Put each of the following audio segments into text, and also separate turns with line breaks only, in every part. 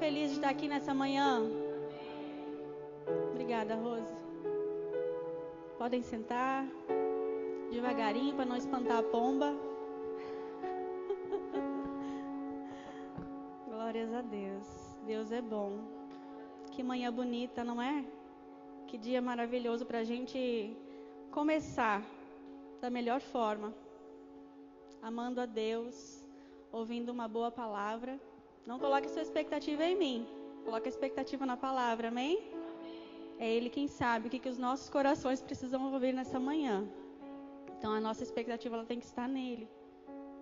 feliz de estar aqui nessa manhã? Obrigada, Rose. Podem sentar devagarinho para não espantar a pomba. Glórias a Deus. Deus é bom. Que manhã bonita, não é? Que dia maravilhoso para a gente começar da melhor forma. Amando a Deus, ouvindo uma boa palavra. Não coloque sua expectativa em mim. Coloque a expectativa na palavra, amém? É Ele quem sabe o que os nossos corações precisam ouvir nessa manhã. Então a nossa expectativa ela tem que estar nele.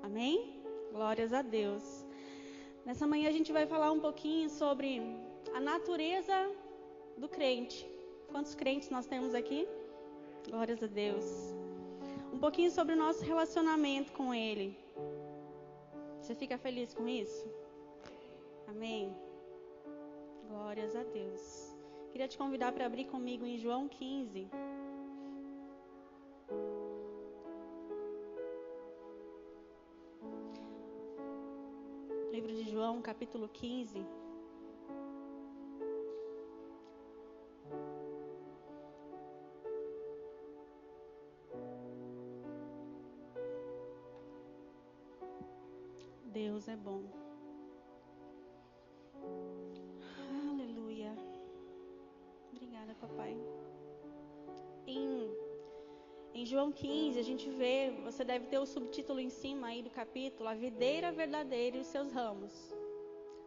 Amém? Glórias a Deus. Nessa manhã a gente vai falar um pouquinho sobre a natureza do crente. Quantos crentes nós temos aqui? Glórias a Deus. Um pouquinho sobre o nosso relacionamento com Ele. Você fica feliz com isso? Amém? Glórias a Deus. Queria te convidar para abrir comigo em João 15. Livro de João, capítulo 15. Deus é bom. Aleluia. Obrigada, papai. Em João 15, a gente vê, você deve ter o subtítulo em cima aí do capítulo, a videira verdadeira e os seus ramos.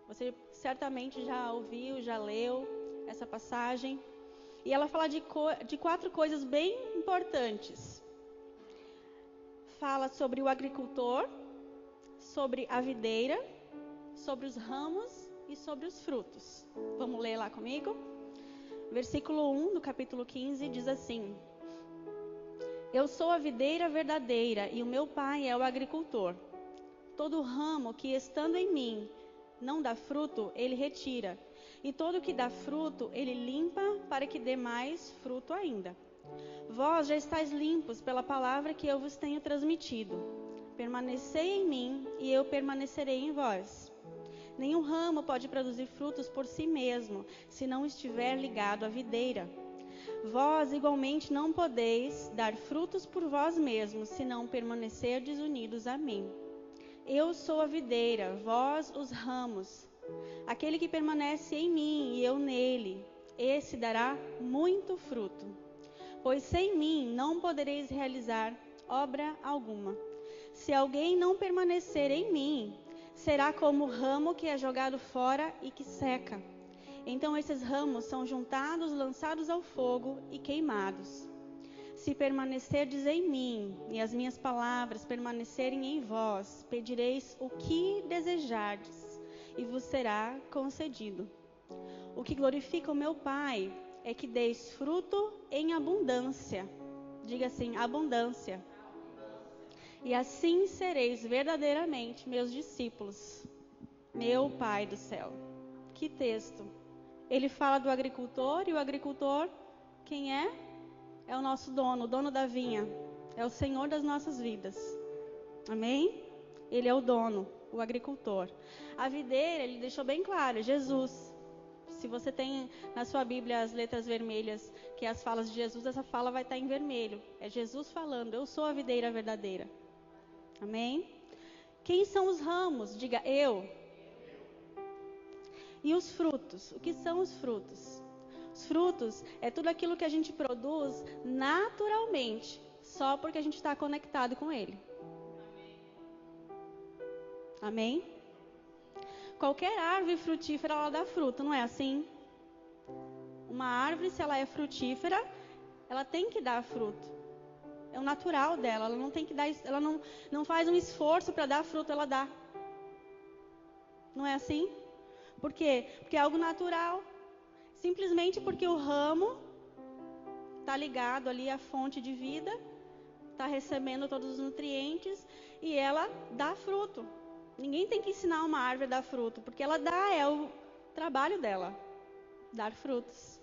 Você certamente já ouviu, já leu essa passagem. E ela fala de 4 coisas bem importantes. Fala sobre o agricultor, sobre a videira, sobre os ramos e sobre os frutos. Vamos ler lá comigo? Versículo 1 do capítulo 15 diz assim: Eu sou a videira verdadeira e o meu pai é o agricultor. Todo ramo que estando em mim não dá fruto, ele retira. E todo que dá fruto, ele limpa para que dê mais fruto ainda. Vós já estáis limpos pela palavra que eu vos tenho transmitido. Permanecei em mim e eu permanecerei em vós. Nenhum ramo pode produzir frutos por si mesmo, se não estiver ligado à videira. Vós igualmente não podeis dar frutos por vós mesmos, se não permanecerdes unidos a mim. Eu sou a videira, vós os ramos. Aquele que permanece em mim e eu nele, esse dará muito fruto. Pois sem mim não podereis realizar obra alguma. Se alguém não permanecer em mim, será como o ramo que é jogado fora e que seca. Então esses ramos são juntados, lançados ao fogo e queimados. Se permanecerdes em mim e as minhas palavras permanecerem em vós, pedireis o que desejardes e vos será concedido. O que glorifica o meu Pai é que deis fruto em abundância. Diga assim, abundância. E assim sereis verdadeiramente meus discípulos. Meu Pai do céu. Que texto. Ele fala do agricultor, e o agricultor, quem é? É o nosso dono, o dono da vinha. É o Senhor das nossas vidas. Amém? Ele é o dono, o agricultor. A videira, ele deixou bem claro, Jesus. Se você tem na sua Bíblia as letras vermelhas, que é as falas de Jesus, essa fala vai estar em vermelho. É Jesus falando, eu sou a videira verdadeira. Amém? Quem são os ramos? Diga, eu. E os frutos? O que são os frutos? Os frutos é tudo aquilo que a gente produz naturalmente, só porque a gente está conectado com Ele. Amém? Qualquer árvore frutífera, ela dá fruto, não é assim? Uma árvore, se ela é frutífera, ela tem que dar fruto. É o natural dela, ela não tem que dar, ela não faz um esforço para dar fruto, ela dá. Não é assim? Por quê? Porque é algo natural. Simplesmente porque o ramo está ligado ali à fonte de vida, está recebendo todos os nutrientes e ela dá fruto. Ninguém tem que ensinar uma árvore a dar fruto, porque ela dá, é o trabalho dela, dar frutos.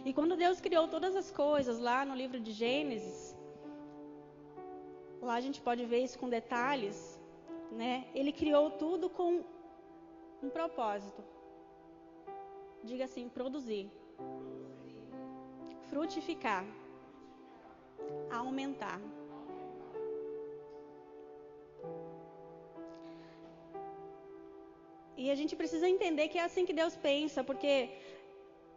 E quando Deus criou todas as coisas lá no livro de Gênesis, lá a gente pode ver isso com detalhes, né? Ele criou tudo com um propósito. Diga assim: produzir, frutificar, aumentar. E a gente precisa entender que é assim que Deus pensa, porque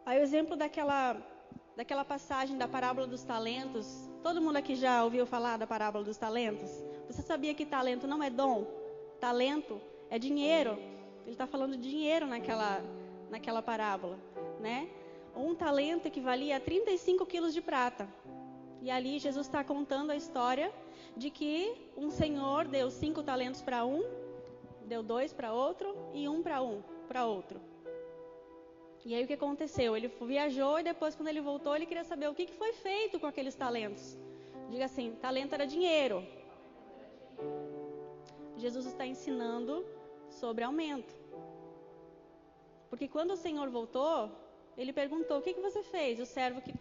aí o exemplo daquela passagem da parábola dos talentos, todo mundo aqui já ouviu falar da parábola dos talentos? Você sabia que talento não é dom? Talento é dinheiro. Ele está falando de dinheiro naquela parábola, né? Um talento equivalia a 35 quilos de prata. E ali Jesus está contando a história de que um senhor deu 5 talentos para um, deu 2 para outro e 1 para outro. E aí o que aconteceu? Ele viajou e depois, quando ele voltou, ele queria saber o que foi feito com aqueles talentos. Diga assim: talento era dinheiro. Jesus está ensinando sobre aumento. Porque quando o Senhor voltou, ele perguntou: o que você fez? O servo que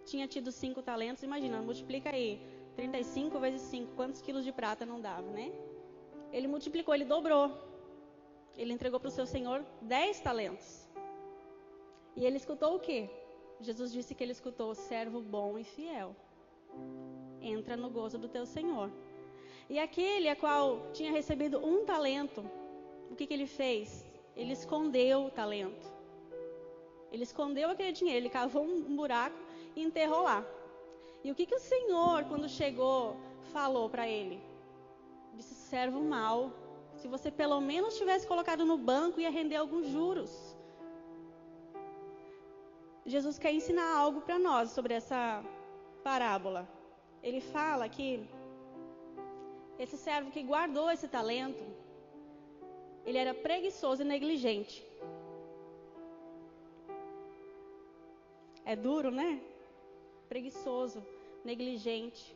tinha tido 5 talentos, imagina, multiplica aí, 35 vezes 5, quantos quilos de prata não dava, né? Ele multiplicou, ele dobrou. Ele entregou para o seu Senhor 10 talentos. E ele escutou o quê? Jesus disse que ele escutou: servo bom e fiel, entra no gozo do teu Senhor. E aquele a qual tinha recebido 1 talento, o que ele fez? Ele escondeu o talento. Ele escondeu aquele dinheiro, ele cavou um buraco e enterrou lá. E o que o Senhor, quando chegou, falou para ele? Disse: servo mau, se você pelo menos tivesse colocado no banco, ia render alguns juros. Jesus quer ensinar algo para nós sobre essa parábola. Ele fala que esse servo que guardou esse talento, ele era preguiçoso e negligente. É duro, né? Preguiçoso, negligente.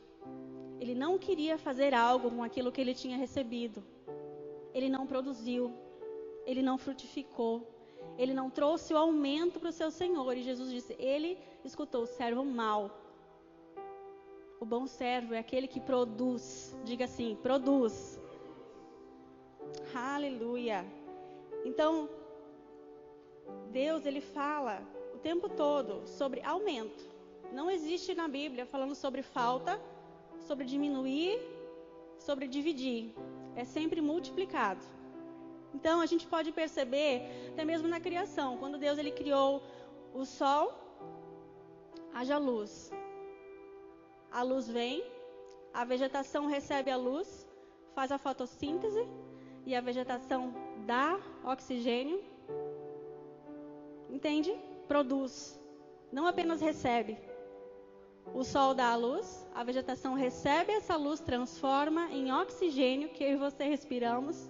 Ele não queria fazer algo com aquilo que ele tinha recebido. Ele não produziu. Ele não frutificou. Ele não trouxe o aumento para o seu Senhor. E Jesus disse: ele escutou: servo mau. O bom servo é aquele que produz. Diga assim: produz. Aleluia. Então, Deus, ele fala o tempo todo sobre aumento. Não existe na Bíblia falando sobre falta, sobre diminuir, sobre dividir. É sempre multiplicado. Então, a gente pode perceber, até mesmo na criação, quando Deus ele criou o sol, haja luz. A luz vem, a vegetação recebe a luz, faz a fotossíntese e a vegetação dá oxigênio. Entende? Produz. Não apenas recebe. O sol dá a luz, a vegetação recebe essa luz, transforma em oxigênio que eu e você respiramos.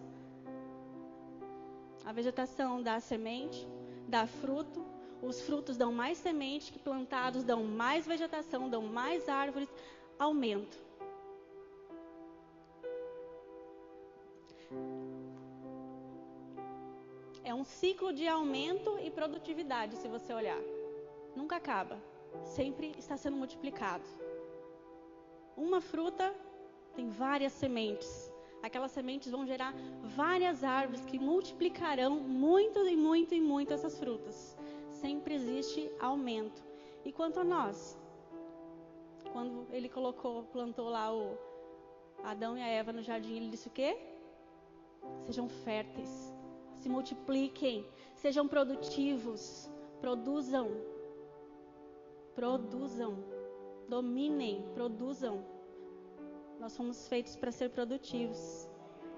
A vegetação dá semente, dá fruto. Os frutos dão mais semente, que plantados dão mais vegetação, dão mais árvores, aumento. É um ciclo de aumento e produtividade, se você olhar. Nunca acaba. Sempre está sendo multiplicado. Uma fruta tem várias sementes. Aquelas sementes vão gerar várias árvores que multiplicarão muito e muito e muito essas frutas. Sempre existe aumento. E quanto a nós? Quando ele plantou lá o Adão e a Eva no jardim, ele disse o quê? Sejam férteis, se multipliquem, sejam produtivos, produzam, dominem, produzam. Nós fomos feitos para ser produtivos.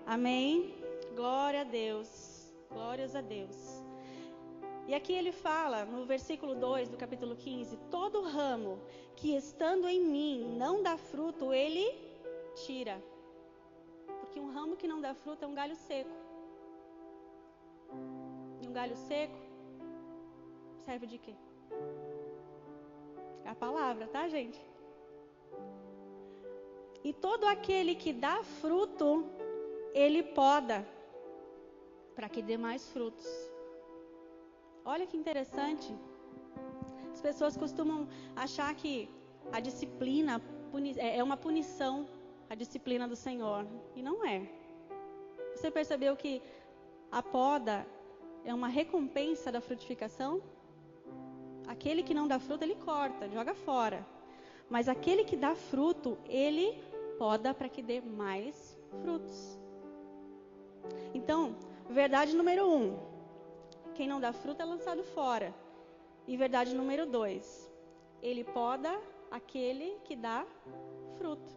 Amém? Glória a Deus. Glórias a Deus. E aqui ele fala, no versículo 2 do capítulo 15, todo ramo que estando em mim não dá fruto, ele tira. Porque um ramo que não dá fruto é um galho seco. E um galho seco serve de quê? É a palavra, tá, gente? E todo aquele que dá fruto, ele poda, para que dê mais frutos. Olha que interessante. As pessoas costumam achar que a disciplina é uma punição, a disciplina do Senhor. E não é. Você percebeu que a poda é uma recompensa da frutificação? Aquele que não dá fruto, ele corta, joga fora. Mas aquele que dá fruto, ele poda para que dê mais frutos. Então, verdade número 1, quem não dá fruto é lançado fora. E verdade número 2, ele poda aquele que dá fruto.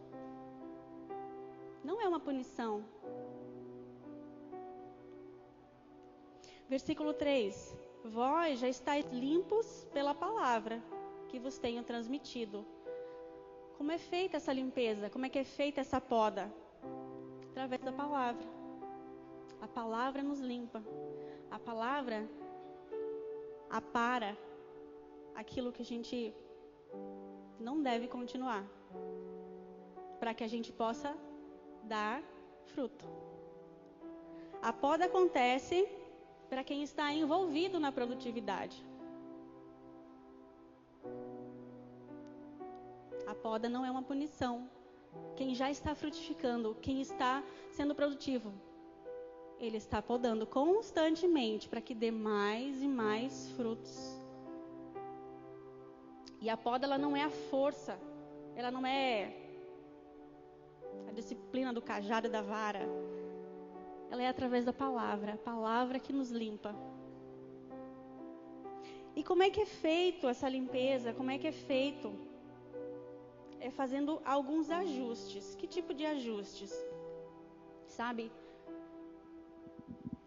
Não é uma punição. Versículo 3, vós já estáis limpos pela palavra que vos tenho transmitido. Como é feita essa limpeza? Como é que é feita essa poda? Através da palavra. A palavra nos limpa. A palavra apara aquilo que a gente não deve continuar, para que a gente possa dar fruto. A poda acontece para quem está envolvido na produtividade. A poda não é uma punição. Quem já está frutificando, quem está sendo produtivo, ele está podando constantemente para que dê mais e mais frutos. E a poda, ela não é a força, ela não é a disciplina do cajado e da vara. Ela é através da palavra, a palavra que nos limpa. E como é que é feito essa limpeza? Como é que é feito? É fazendo alguns ajustes. Que tipo de ajustes? Sabe?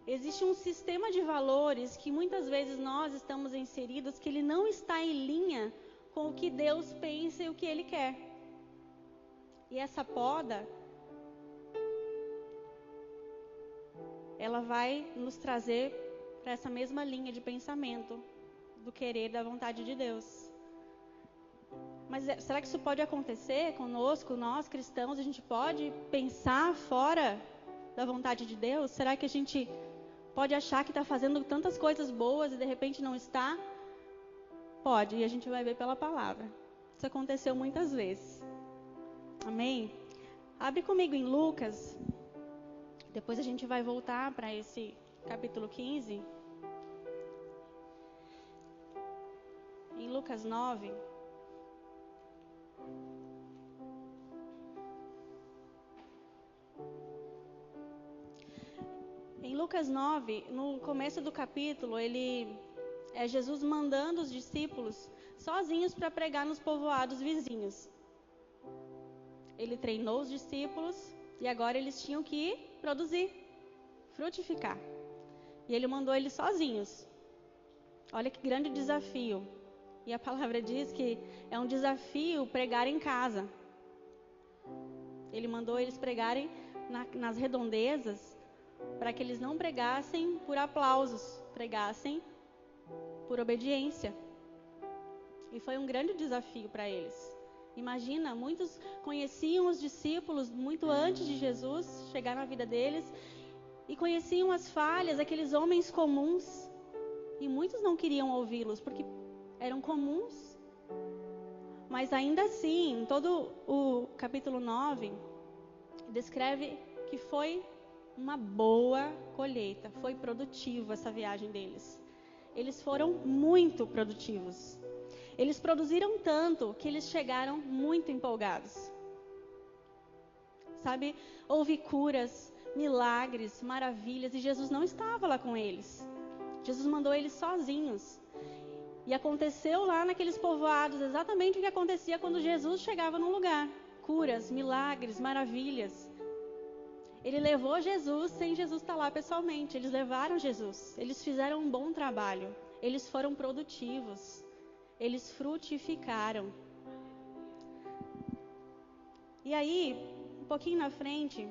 Existe um sistema de valores que muitas vezes nós estamos inseridos, que ele não está em linha com o que Deus pensa e o que Ele quer. E essa poda, ela vai nos trazer para essa mesma linha de pensamento, do querer, da vontade de Deus. Mas será que isso pode acontecer conosco, nós cristãos? A gente pode pensar fora da vontade de Deus? Será que a gente pode achar que está fazendo tantas coisas boas e de repente não está? Pode, e a gente vai ver pela palavra. Isso aconteceu muitas vezes. Amém? Abre comigo em Lucas. Depois a gente vai voltar para esse capítulo 15. Em Lucas 9. Em Lucas 9, no começo do capítulo, é Jesus mandando os discípulos sozinhos para pregar nos povoados vizinhos. Ele treinou os discípulos e agora eles tinham que produzir, frutificar. E ele mandou eles sozinhos. Olha que grande desafio. E a palavra diz que é um desafio pregar em casa. Ele mandou eles pregarem nas redondezas, para que eles não pregassem por aplausos, pregassem por obediência. E foi um grande desafio para eles. Imagina, muitos conheciam os discípulos muito antes de Jesus chegar na vida deles e conheciam as falhas, aqueles homens comuns, e muitos não queriam ouvi-los porque eram comuns. Mas ainda assim, todo o capítulo 9 descreve que foi uma boa colheita, foi produtiva essa viagem deles. Eles foram muito produtivos. Eles produziram tanto que eles chegaram muito empolgados. Sabe, houve curas, milagres, maravilhas, e Jesus não estava lá com eles. Jesus mandou eles sozinhos. E aconteceu lá naqueles povoados exatamente o que acontecia quando Jesus chegava num lugar. Curas, milagres, maravilhas. Ele levou Jesus sem Jesus estar lá pessoalmente. Eles levaram Jesus. Eles fizeram um bom trabalho. Eles foram produtivos. Eles frutificaram. E aí, um pouquinho na frente,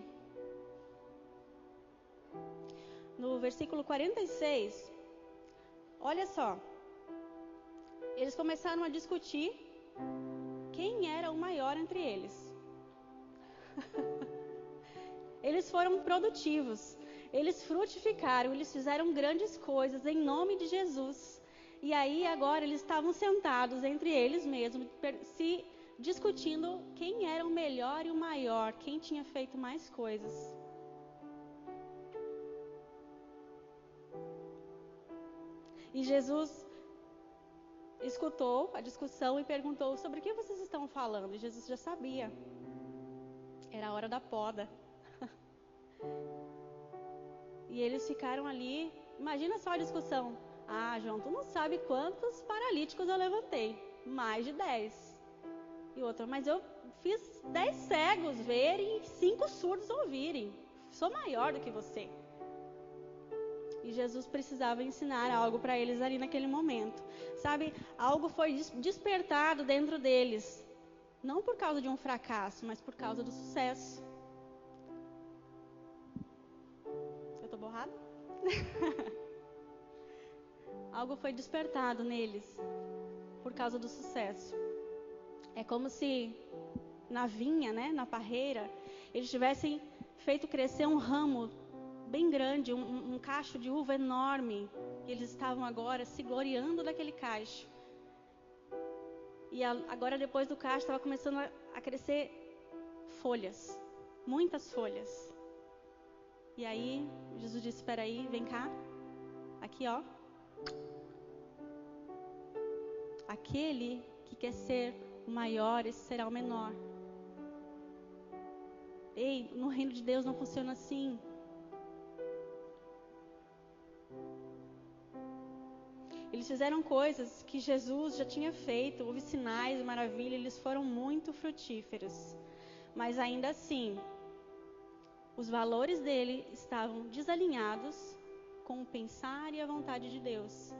no versículo 46, olha só. Eles começaram a discutir quem era o maior entre eles. Eles foram produtivos, eles frutificaram, eles fizeram grandes coisas em nome de Jesus. E aí agora eles estavam sentados entre eles mesmos, se discutindo quem era o melhor e o maior, quem tinha feito mais coisas. E Jesus escutou a discussão e perguntou: sobre o que vocês estão falando? E Jesus já sabia. Era a hora da poda. E eles ficaram ali. Imagina só a discussão. Ah, João, tu não sabe quantos paralíticos eu levantei. Mais de 10. E outra, mas eu fiz 10 cegos verem e 5 surdos ouvirem. Sou maior do que você. E Jesus precisava ensinar algo para eles ali naquele momento. Sabe, algo foi despertado dentro deles. Não por causa de um fracasso, mas por causa do sucesso. Eu tô borrada? Algo foi despertado neles por causa do sucesso. É como se na vinha, né, na parreira, eles tivessem feito crescer um ramo bem grande, um cacho de uva enorme. E eles estavam agora se gloriando daquele cacho. E agora, depois do cacho, estava começando a crescer folhas, muitas folhas. E aí, Jesus disse: espera aí, vem cá, aqui ó. Aquele que quer ser o maior, esse será o menor. Ei, no reino de Deus não funciona assim. Eles fizeram coisas que Jesus já tinha feito, houve sinais, maravilha, eles foram muito frutíferos. Mas ainda assim, os valores dele estavam desalinhados com o pensar e a vontade de Deus.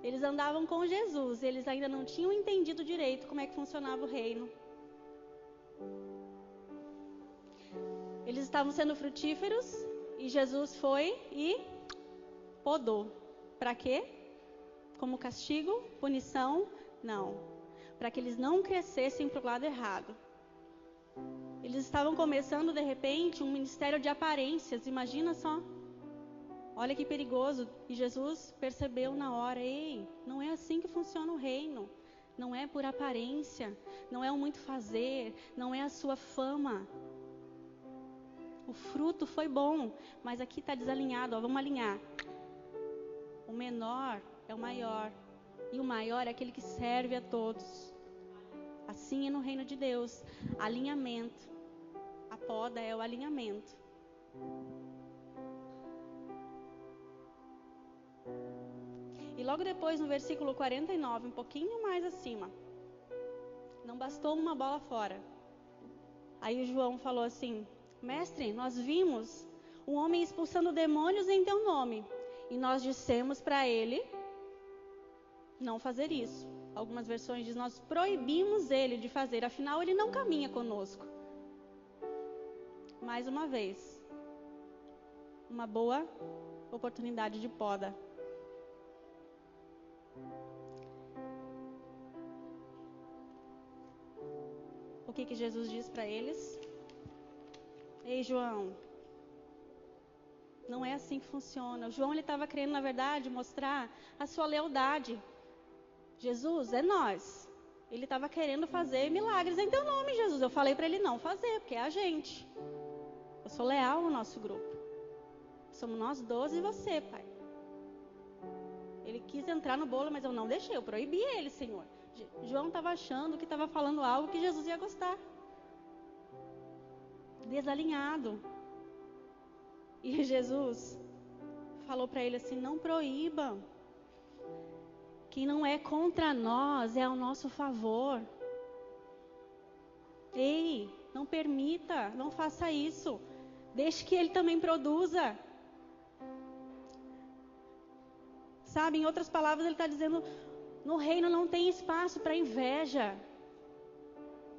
Eles andavam com Jesus, eles ainda não tinham entendido direito como é que funcionava o reino. Eles estavam sendo frutíferos e Jesus foi e podou. Para quê? Como castigo, punição? Não. Para que eles não crescessem para o lado errado. Eles estavam começando, de repente, um ministério de aparências. Imagina só. Olha que perigoso. E Jesus percebeu na hora: ei, não é assim que funciona o reino. Não é por aparência. Não é o muito fazer. Não é a sua fama. O fruto foi bom, mas aqui está desalinhado. Ó, vamos alinhar. O menor é o maior. E o maior é aquele que serve a todos. Assim é no reino de Deus. Alinhamento. A poda é o alinhamento. E logo depois, no versículo 49, um pouquinho mais acima: não bastou uma bola fora. Aí o João falou assim: mestre, nós vimos um homem expulsando demônios em teu nome. E nós dissemos para ele não fazer isso. Algumas versões dizem: nós proibimos ele de fazer, afinal ele não caminha conosco. Mais uma vez, uma boa oportunidade de poda. O que Jesus diz para eles? Ei, João, não é assim que funciona. O João, ele estava querendo, na verdade, mostrar a sua lealdade. Jesus, é nós. Ele estava querendo fazer milagres em teu nome, Jesus. Eu falei para ele não fazer, porque é a gente. Eu sou leal ao nosso grupo. Somos nós 12 e você, Pai. Ele quis entrar no bolo, mas eu não deixei. Eu proibi ele, Senhor. João estava achando que estava falando algo que Jesus ia gostar. Desalinhado. E Jesus falou para ele assim: não proíba. Quem não é contra nós é ao nosso favor. Ei, não permita, não faça isso. Deixe que ele também produza. Sabe, em outras palavras, ele está dizendo: no reino não tem espaço para inveja.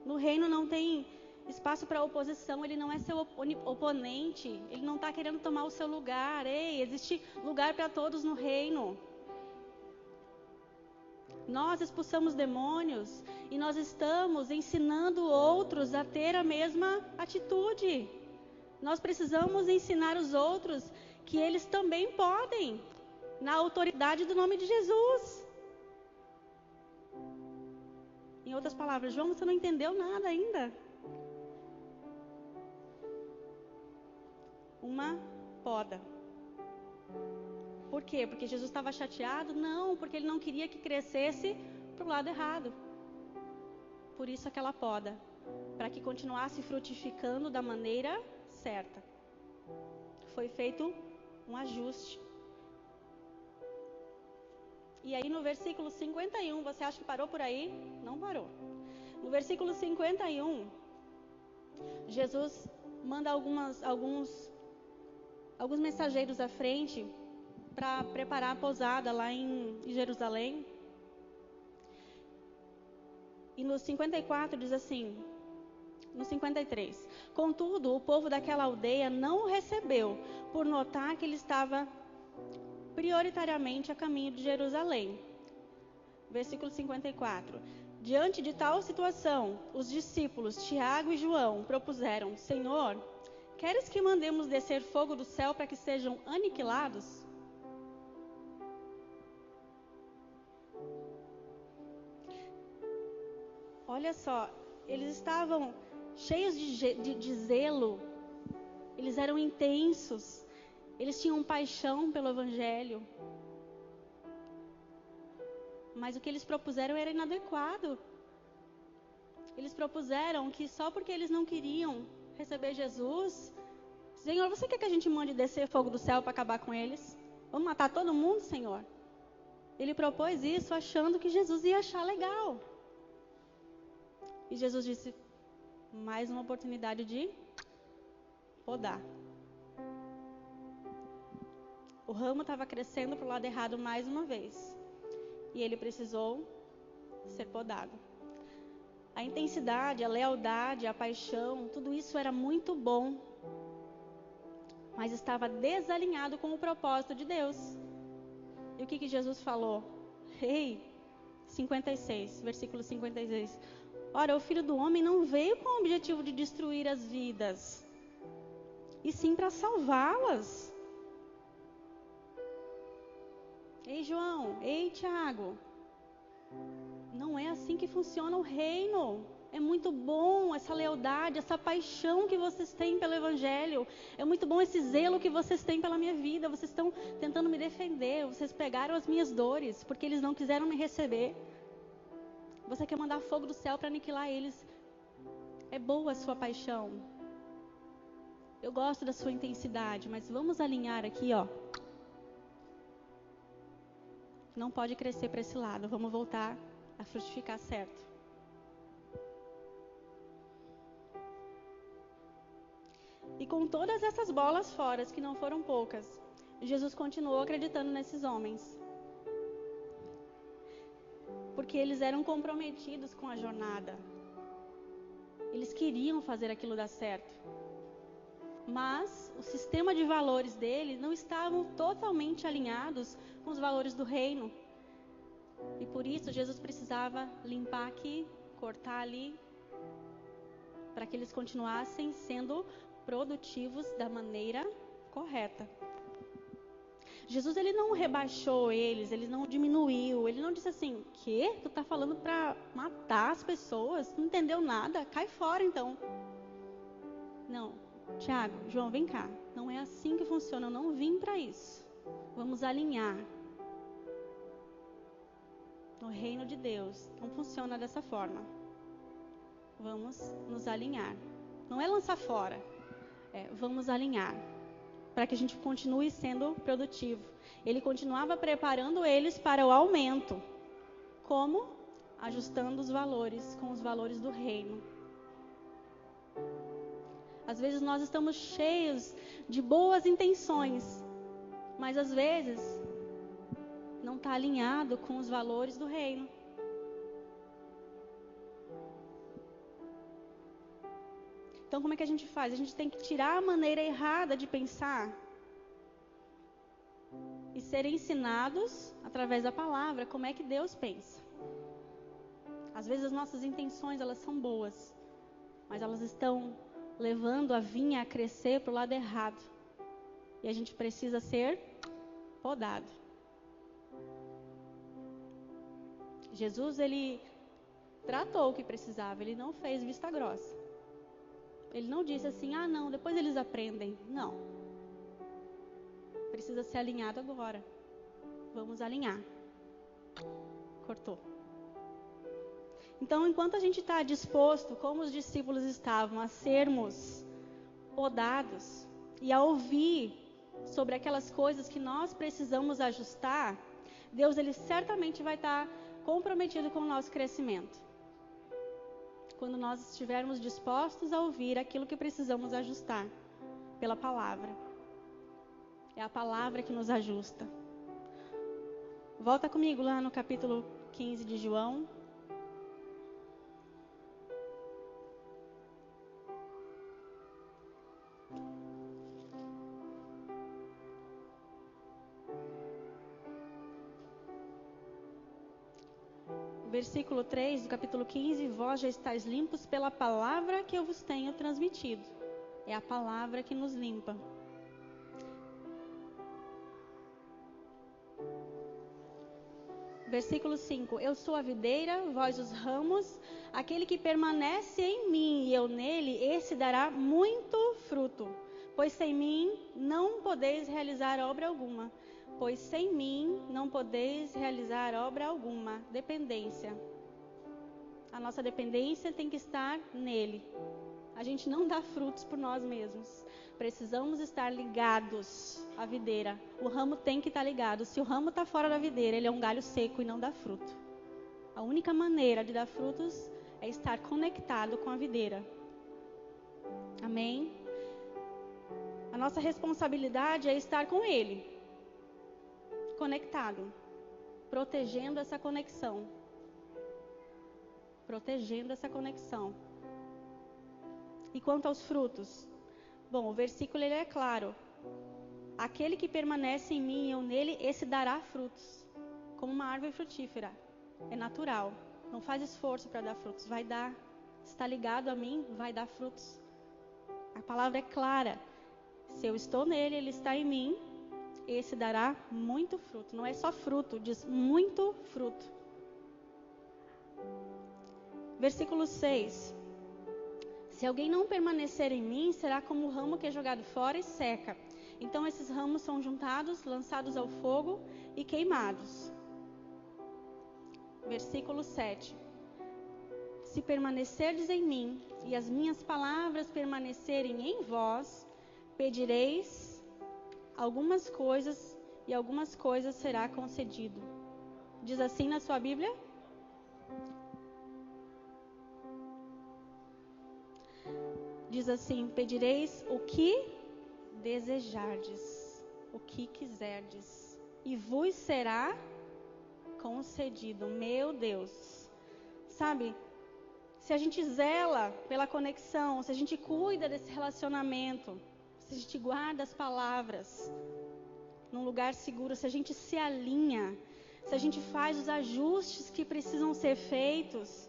No reino não tem espaço para oposição. Ele não é seu oponente. Ele não está querendo tomar o seu lugar. Ei, existe lugar para todos no reino. Nós expulsamos demônios e nós estamos ensinando outros a ter a mesma atitude. Nós precisamos ensinar os outros que eles também podem, na autoridade do nome de Jesus. Em outras palavras, João, você não entendeu nada ainda. Uma poda. Por quê? Porque Jesus estava chateado? Não, porque ele não queria que crescesse para o lado errado. Por isso aquela poda, para que continuasse frutificando da maneira certa. Foi feito um ajuste. E aí no versículo 51, você acha que parou por aí? Não parou. No versículo 51, Jesus manda alguns mensageiros à frente para preparar a pousada lá em Jerusalém. E no 54 diz assim, no 53, contudo, o povo daquela aldeia não o recebeu, por notar que ele estava prioritariamente a caminho de Jerusalém. Versículo 54. Diante de tal situação, os discípulos Tiago e João propuseram: Senhor, queres que mandemos descer fogo do céu para que sejam aniquilados? Olha só, eles estavam cheios de zelo, eles eram intensos, eles tinham paixão pelo Evangelho. Mas o que eles propuseram era inadequado. Eles propuseram que só porque eles não queriam receber Jesus, Senhor, você quer que a gente mande descer fogo do céu para acabar com eles? Vamos matar todo mundo, Senhor? Ele propôs isso achando que Jesus ia achar legal. E Jesus disse, mais uma oportunidade de podar. O ramo estava crescendo para o lado errado mais uma vez. E ele precisou ser podado. A intensidade, a lealdade, a paixão, tudo isso era muito bom. Mas estava desalinhado com o propósito de Deus. E o que Jesus falou? 56, versículo 56. Ora, o Filho do Homem não veio com o objetivo de destruir as vidas, e sim para salvá-las. Ei, João, ei, Tiago, não é assim que funciona o reino. É muito bom essa lealdade, essa paixão que vocês têm pelo Evangelho. É muito bom esse zelo que vocês têm pela minha vida. Vocês estão tentando me defender. Vocês pegaram as minhas dores, porque eles não quiseram me receber. Você quer mandar fogo do céu para aniquilar eles. É boa a sua paixão. Eu gosto da sua intensidade, mas vamos alinhar aqui, ó. Não pode crescer para esse lado. Vamos voltar a frutificar certo. E com todas essas bolas fora, que não foram poucas, Jesus continuou acreditando nesses homens. Porque eles eram comprometidos com a jornada. Eles queriam fazer aquilo dar certo. Mas o sistema de valores deles não estavam totalmente alinhados com os valores do reino. E por isso Jesus precisava limpar aqui, cortar ali, para que eles continuassem sendo produtivos da maneira correta. Jesus, ele não rebaixou eles, ele não diminuiu, ele não disse assim, quê? Tu tá falando para matar as pessoas? Não entendeu nada? Cai fora então. Não, Tiago, João, vem cá. Não é assim que funciona, eu não vim para isso. Vamos alinhar. No reino de Deus, não funciona dessa forma. Vamos nos alinhar. Não é lançar fora, vamos alinhar. Para que a gente continue sendo produtivo. Ele continuava preparando eles para o aumento. Como? Ajustando os valores com os valores do reino. Às vezes nós estamos cheios de boas intenções, mas às vezes não está alinhado com os valores do reino. Então, como é que a gente faz? A gente tem que tirar a maneira errada de pensar e ser ensinados, através da palavra, como é que Deus pensa. Às vezes as nossas intenções, elas são boas, mas elas estão levando a vinha a crescer para o lado errado. E a gente precisa ser podado. Jesus, ele tratou o que precisava, ele não fez vista grossa. Ele não disse assim, não, depois eles aprendem. Não. Precisa ser alinhado agora. Vamos alinhar. Cortou. Então, enquanto a gente está disposto, como os discípulos estavam, a sermos podados e a ouvir sobre aquelas coisas que nós precisamos ajustar, Deus, Ele certamente vai estar comprometido com o nosso crescimento. Quando nós estivermos dispostos a ouvir aquilo que precisamos ajustar pela palavra. É a palavra que nos ajusta. Volta comigo lá no capítulo 15 de João. Versículo 3 do capítulo 15, vós já estáis limpos pela palavra que eu vos tenho transmitido. É a palavra que nos limpa. Versículo 5, eu sou a videira, vós os ramos, aquele que permanece em mim e eu nele, esse dará muito fruto. Pois sem mim não podeis realizar obra alguma. Pois sem mim não podeis realizar obra alguma. Dependência. A nossa dependência tem que estar nele. A gente não dá frutos por nós mesmos. Precisamos estar ligados à videira. O ramo tem que estar ligado. Se o ramo está fora da videira, ele é um galho seco e não dá fruto. A única maneira de dar frutos é estar conectado com a videira. Amém? A nossa responsabilidade é estar com ele. Conectado, protegendo essa conexão. Protegendo essa conexão. E quanto aos frutos? Bom, o versículo ele é claro. Aquele que permanece em mim e eu nele, esse dará frutos. Como uma árvore frutífera. É natural. Não faz esforço para dar frutos. Vai dar. Se está ligado a mim, vai dar frutos. A palavra é clara. Se eu estou nele, ele está em mim. Esse dará muito fruto. Não é só fruto, diz muito fruto. Versículo 6. Se alguém não permanecer em mim, será como o ramo que é jogado fora e seca. Então esses ramos são juntados, lançados ao fogo e queimados. Versículo 7. Se permanecerdes em mim e as minhas palavras permanecerem em vós, pedireis algumas coisas e algumas coisas será concedido. Diz assim na sua Bíblia? Diz assim, pedireis o que desejardes, o que quiserdes, e vos será concedido. Meu Deus. Sabe, se a gente zela pela conexão, se a gente cuida desse relacionamento, se a gente guarda as palavras num lugar seguro, se a gente se alinha, se a gente faz os ajustes que precisam ser feitos,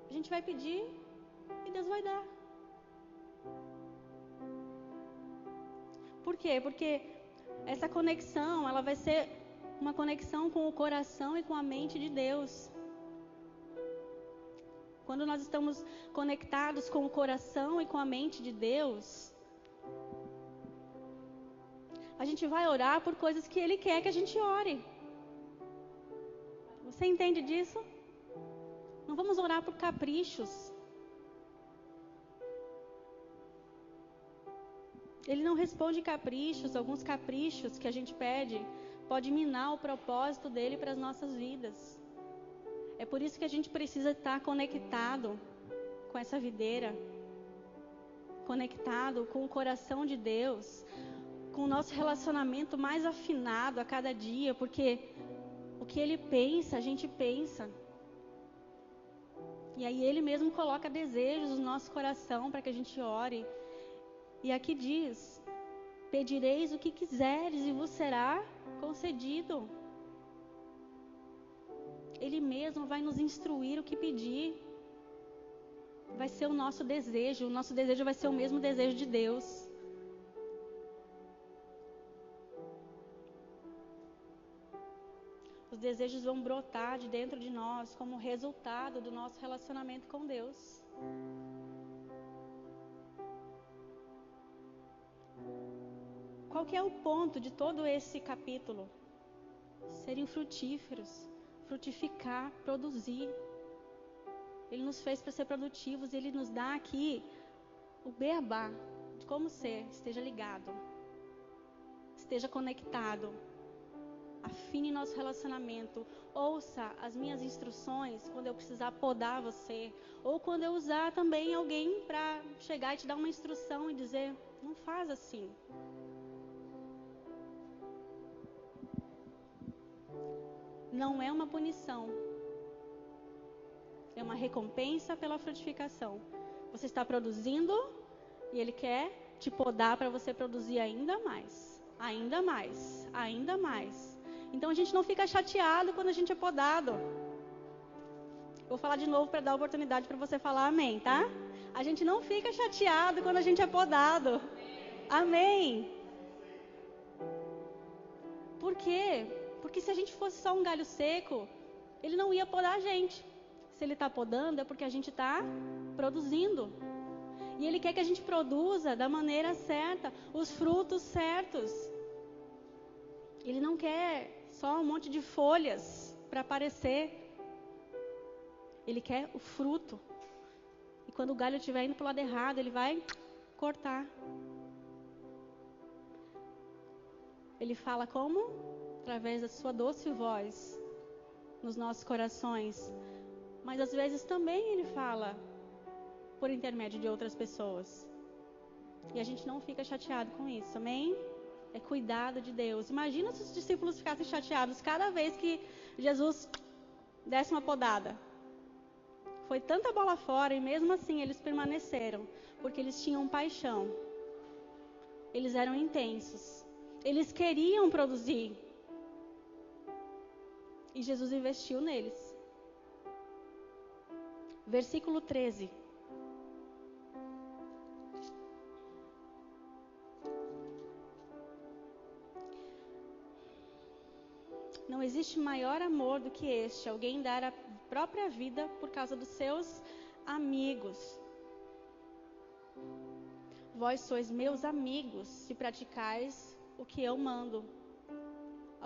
a gente vai pedir e Deus vai dar. Por quê? Porque essa conexão, ela vai ser uma conexão com o coração e com a mente de Deus. Quando nós estamos conectados com o coração e com a mente de Deus, a gente vai orar por coisas que Ele quer que a gente ore. Você entende disso? Não vamos orar por caprichos. Ele não responde caprichos. Alguns caprichos que a gente pede pode minar o propósito dele para as nossas vidas. É por isso que a gente precisa estar conectado com essa videira, conectado com o coração de Deus, com o nosso relacionamento mais afinado a cada dia, porque o que Ele pensa, a gente pensa. E aí Ele mesmo coloca desejos no nosso coração para que a gente ore. E aqui diz, pedireis o que quiseres e vos será concedido. Ele mesmo vai nos instruir o que pedir. Vai ser o nosso desejo vai ser o mesmo desejo de Deus. Os desejos vão brotar de dentro de nós como resultado do nosso relacionamento com Deus. Qual Qual que é o ponto de todo esse capítulo? Serem frutíferos, frutificar, produzir. Ele nos fez para ser produtivos, Ele nos dá aqui o beabá de como ser. Esteja ligado, esteja conectado, afine nosso relacionamento, ouça as minhas instruções quando eu precisar podar você, ou quando eu usar também alguém para chegar e te dar uma instrução e dizer, não faz assim. Não é uma punição, é uma recompensa pela frutificação. Você está produzindo e Ele quer te podar para você produzir ainda mais, ainda mais, ainda mais. Então a gente não fica chateado quando a gente é podado. Vou falar de novo para dar oportunidade para você falar amém, tá? A gente não fica chateado quando a gente é podado. Amém. Por quê? Porque se a gente fosse só um galho seco, Ele não ia podar a gente. Se Ele está podando é porque a gente está produzindo. E Ele quer que a gente produza da maneira certa, os frutos certos. Ele não quer só um monte de folhas para aparecer. Ele quer o fruto. E quando o galho estiver indo para o lado errado, Ele vai cortar. Ele fala como? Através da sua doce voz nos nossos corações. Mas às vezes também Ele fala por intermédio de outras pessoas. E a gente não fica chateado com isso, amém? É cuidado de Deus. Imagina se os discípulos ficassem chateados cada vez que Jesus desse uma podada. Foi tanta bola fora e mesmo assim eles permaneceram, porque eles tinham paixão. Eles eram intensos. Eles queriam produzir. E Jesus investiu neles. Versículo 13. Não existe maior amor do que este, alguém dar a própria vida por causa dos seus amigos. Vós sois meus amigos, se praticais o que eu mando.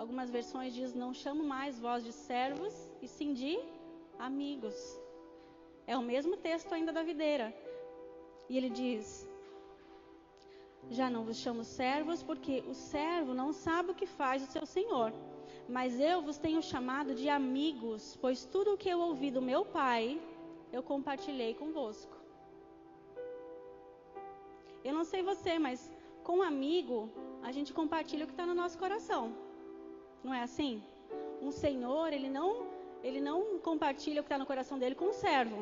Algumas versões diz, não chamo mais vós de servos, e sim de amigos. É o mesmo texto ainda da videira. E ele diz, já não vos chamo servos, porque o servo não sabe o que faz o seu senhor. Mas eu vos tenho chamado de amigos, pois tudo o que eu ouvi do meu Pai, eu compartilhei convosco. Eu não sei você, mas com um amigo, a gente compartilha o que está no nosso coração. Não é assim? Um senhor, ele não compartilha o que está no coração dele com um servo.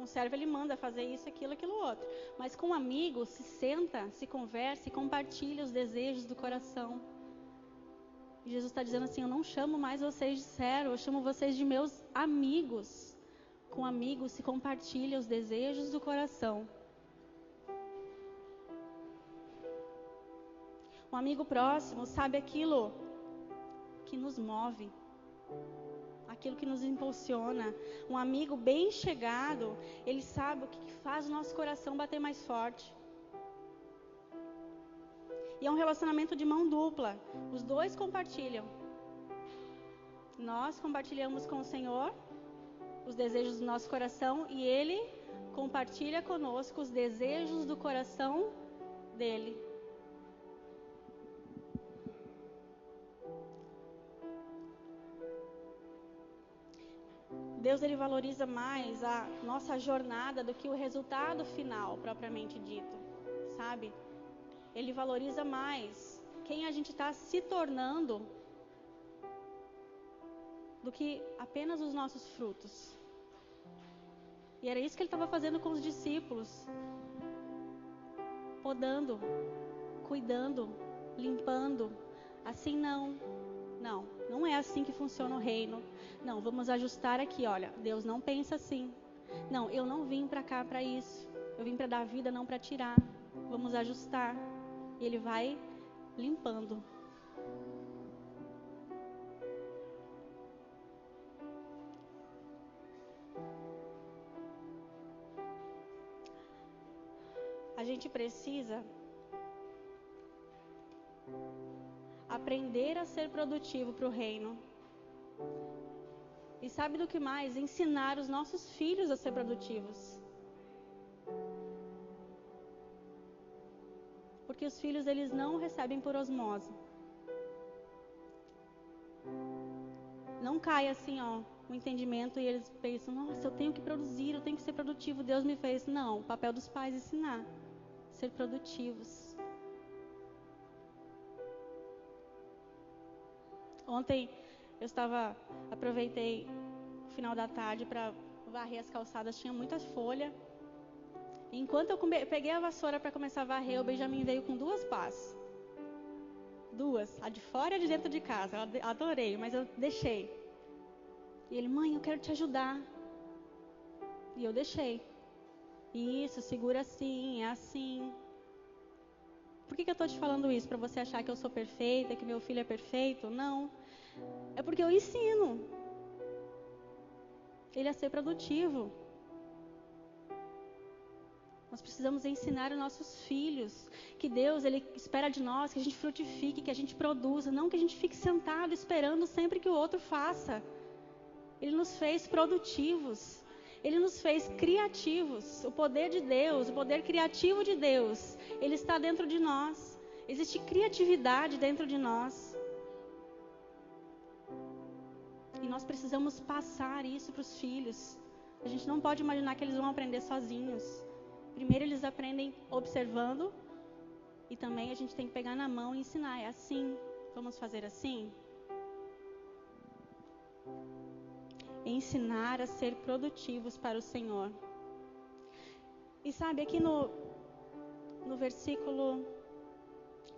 Um servo, ele manda fazer isso, aquilo, aquilo outro. Mas com um amigo, se senta, se conversa e compartilha os desejos do coração. E Jesus está dizendo assim, eu não chamo mais vocês de servo, eu chamo vocês de meus amigos. Com amigos se compartilha os desejos do coração. Um amigo próximo sabe aquilo que nos move, aquilo que nos impulsiona. Um amigo bem chegado, ele sabe o que faz o nosso coração bater mais forte. E é um relacionamento de mão dupla. Os dois compartilham. Nós compartilhamos com o Senhor os desejos do nosso coração e Ele compartilha conosco os desejos do coração dele. Deus, Ele valoriza mais a nossa jornada do que o resultado final, propriamente dito, sabe? Ele valoriza mais quem a gente está se tornando do que apenas os nossos frutos. E era isso que Ele estava fazendo com os discípulos. Podando, cuidando, limpando. Assim não é assim que funciona o reino. Não, vamos ajustar aqui, olha, Deus não pensa assim. Não, eu não vim para cá para isso. Eu vim para dar vida, não para tirar. Vamos ajustar. E Ele vai limpando. A gente precisa aprender a ser produtivo para o reino. E sabe do que mais? Ensinar os nossos filhos a ser produtivos. Porque os filhos, eles não recebem por osmose. Não cai assim, o entendimento e eles pensam, nossa, eu tenho que produzir, eu tenho que ser produtivo, Deus me fez. Não, o papel dos pais é ensinar, ser produtivos. Ontem eu aproveitei o final da tarde para varrer as calçadas, tinha muita folha. E enquanto eu peguei a vassoura para começar a varrer, o Benjamin veio com 2 pás. 2, a de fora e a de dentro de casa. Eu adorei, mas eu deixei. E ele, mãe, eu quero te ajudar. E eu deixei. Isso, segura assim, é assim. Por que eu estou te falando isso? Para você achar que eu sou perfeita, que meu filho é perfeito? Não. É porque eu ensino ele a ser produtivo. Nós precisamos ensinar os nossos filhos que Deus, Ele espera de nós que a gente frutifique, que a gente produza, não que a gente fique sentado esperando sempre que o outro faça. Ele nos fez produtivos. Ele nos fez criativos. O poder de Deus, o poder criativo de Deus, Ele está dentro de nós. Existe criatividade dentro de nós. E nós precisamos passar isso para os filhos. A gente não pode imaginar que eles vão aprender sozinhos. Primeiro eles aprendem observando. E também a gente tem que pegar na mão e ensinar. É assim, vamos fazer assim? Ensinar a ser produtivos para o Senhor. E sabe, aqui no versículo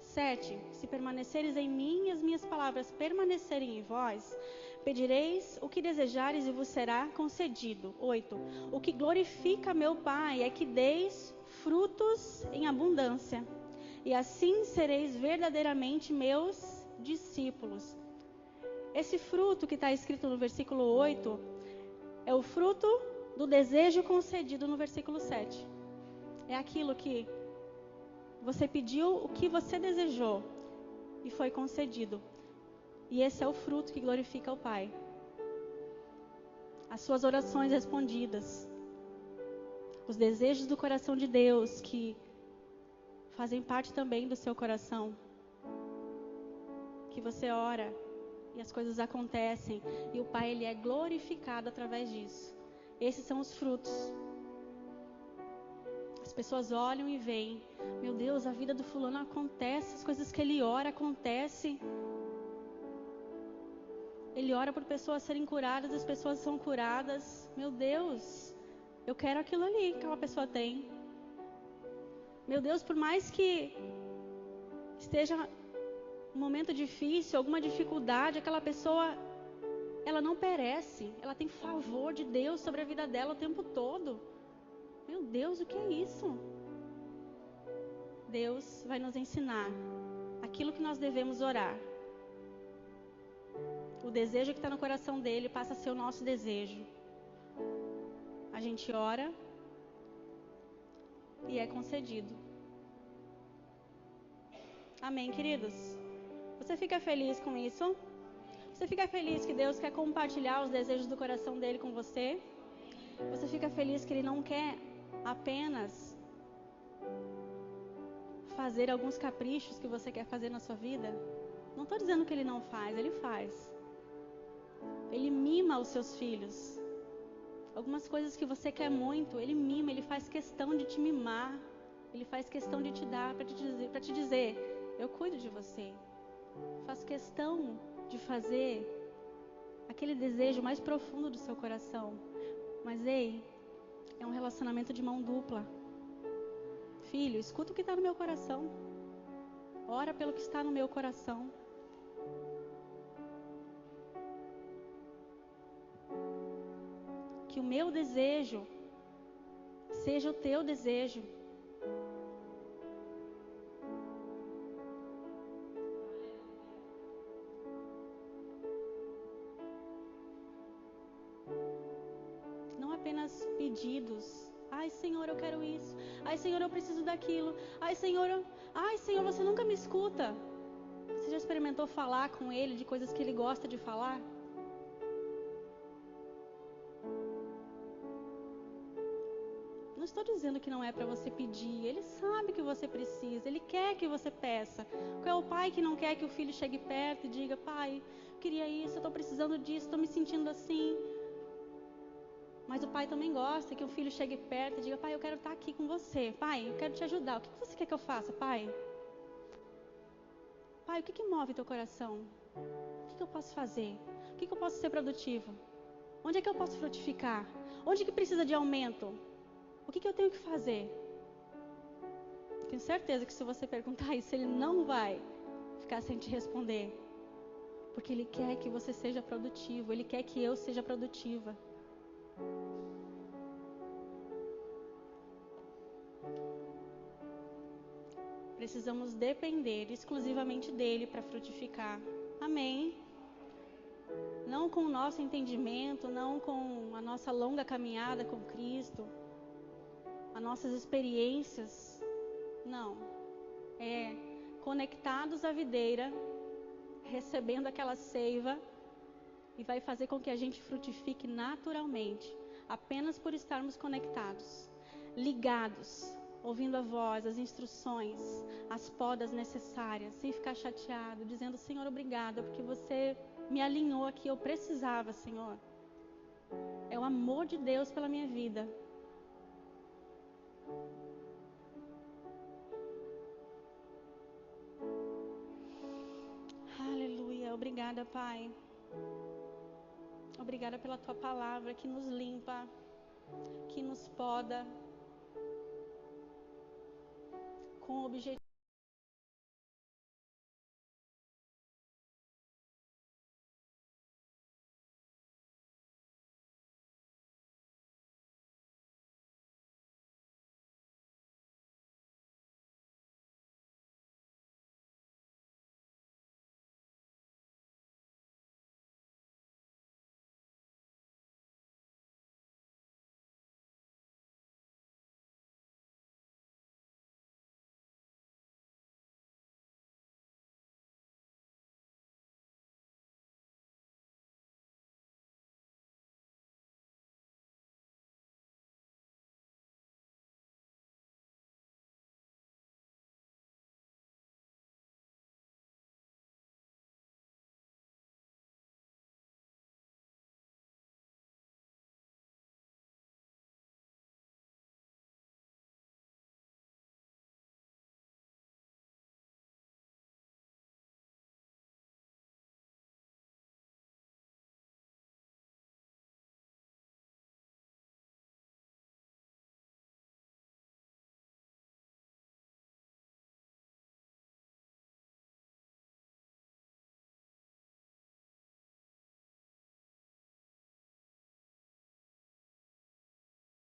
7, se permaneceres em mim e as minhas palavras permanecerem em vós, pedireis o que desejares e vos será concedido. 8, o que glorifica meu Pai é que deis frutos em abundância, e assim sereis verdadeiramente meus discípulos. Esse fruto que está escrito no versículo 8 é o fruto do desejo concedido no versículo 7. É aquilo que você pediu, o que você desejou e foi concedido. E esse é o fruto que glorifica o Pai. As suas orações respondidas. Os desejos do coração de Deus que fazem parte também do seu coração. Que você ora e as coisas acontecem e o Pai, Ele é glorificado através disso. Esses são os frutos. As pessoas olham e veem, meu Deus, a vida do fulano acontece, as coisas que ele ora acontecem. Ele ora por pessoas serem curadas, as pessoas são curadas. Meu Deus, eu quero aquilo ali que aquela pessoa tem. Meu Deus, por mais que esteja um momento difícil, alguma dificuldade, aquela pessoa, ela não perece. Ela tem favor de Deus sobre a vida dela o tempo todo. Meu Deus, o que é isso? Deus vai nos ensinar aquilo que nós devemos orar. O desejo que está no coração dele passa a ser o nosso desejo. A gente ora e é concedido. Amém, queridos? Você fica feliz com isso? Você fica feliz que Deus quer compartilhar os desejos do coração dele com você? Você fica feliz que ele não quer apenas fazer alguns caprichos que você quer fazer na sua vida? Não estou dizendo que ele não faz, ele faz. Ele mima os seus filhos. Algumas coisas que você quer muito, ele mima, ele faz questão de te mimar. Ele faz questão de te dar, para te dizer, eu cuido de você. Faz questão de fazer aquele desejo mais profundo do seu coração. Mas ei, é um relacionamento de mão dupla. Filho, escuta o que está no meu coração. Ora pelo que está no meu coração. Que o meu desejo seja o teu desejo. Não apenas pedidos. Ai, Senhor, eu quero isso. Ai, Senhor, eu preciso daquilo. Ai, Senhor, você nunca me escuta. Você já experimentou falar com ele de coisas que ele gosta de falar? Não estou dizendo que não é para você pedir. Ele sabe que você precisa. Ele quer que você peça. Qual é o pai que não quer que o filho chegue perto e diga: pai, eu queria isso, eu estou precisando disso, estou me sentindo assim. Mas o pai também gosta que o filho chegue perto e diga: pai, eu quero estar aqui com você. Pai, eu quero te ajudar. O que você quer que eu faça, pai? Pai, o que move teu coração? O que eu posso fazer? O que eu posso ser produtivo? Onde é que eu posso frutificar? Onde que precisa de aumento? O que eu tenho que fazer? Tenho certeza que se você perguntar isso, ele não vai ficar sem te responder. Porque ele quer que você seja produtivo. Ele quer que eu seja produtiva. Precisamos depender exclusivamente dele para frutificar. Amém? Não com o nosso entendimento, não com a nossa longa caminhada com Cristo, as nossas experiências. Não. É conectados à videira, recebendo aquela seiva, e vai fazer com que a gente frutifique naturalmente, apenas por estarmos conectados, ligados, ouvindo a voz, as instruções, as podas necessárias, sem ficar chateado, dizendo: Senhor, obrigada, porque você me alinhou aqui, eu precisava, Senhor. É o amor de Deus pela minha vida. Aleluia, obrigada, Pai. Obrigada pela Tua palavra que nos limpa, que nos poda, com o objetivo